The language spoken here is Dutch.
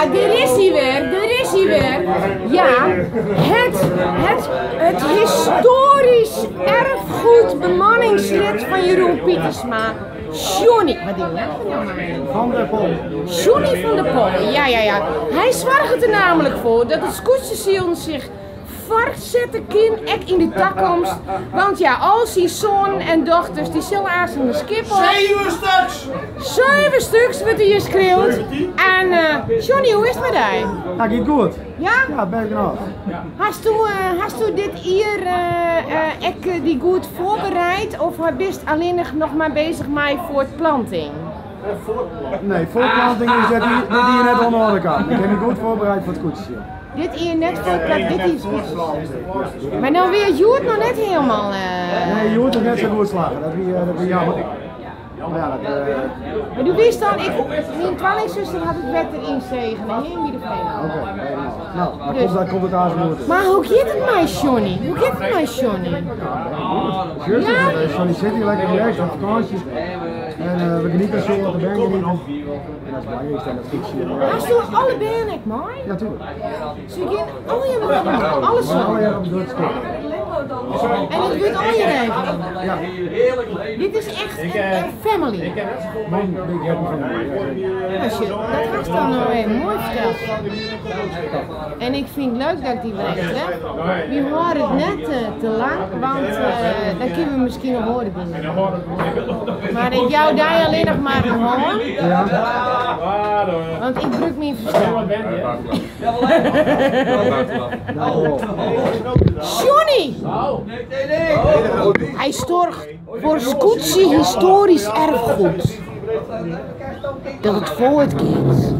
daar is hij weer, daar is hij weer. Ja, het historisch erfgoed bemanningslid van Jeroen Pietersma. Johnny, wat denk jij Van der Pol. Johnny van der Pol, ja. Hij zorgt er namelijk voor dat het scootjesiel zich voortzetten kan, ook in de toekomst. Want ja, als die zoon en dochters, die zullen aan de skip op. 7 stuks! 7 stuks wordt hier schreeuwd. En Johnny, hoe is het met jou? Ja, gaat goed. Ja? Ja, ben ik af. Hast u dit hier die goed voorbereid of bist alleen nog maar bezig met voortplanting? Nee, voortplanting is dat hier net onder de andere kant. Ik heb me goed voorbereid voor het koetsje. Dit hier net voortplanting, dit is goed. Maar dan weer Joert nog net helemaal. Nee, je hoort toch net zo goed slagen. Dat is jammer. Maar ja, Maar du wist dan, mijn tweelingzuster had het wet erin zegenen, hier in Wiedeveen. Oké, nou, dan komt het aan zijn moeten. Maar hoe gaat het met Johnny? Hoe gaat het met Johnny? Johnny zit hier lekker relaxed op vakantie. En we genieten zo wat de bergen niet. En dat is belangrijk, dat fietsje. Hast du alle benen echt mooi? Ja, tuurlijk. Ze gaan alles Alle zo. jaren op het stuk. En het wordt al je rekening. Ja. Dit is echt een family. Mijn big happy family. Dat was dan nou weer mooi verteld. En ik vind het leuk dat ik die brengt. We horen het net te lang, want dan kunnen we misschien nog horen. Maar ik jou daar alleen nog maar een hoor. Ja. Want ik druk me in verstaan. Johnny! Hij storgt voor Scootsie historisch erfgoed. Dat het voortgaat.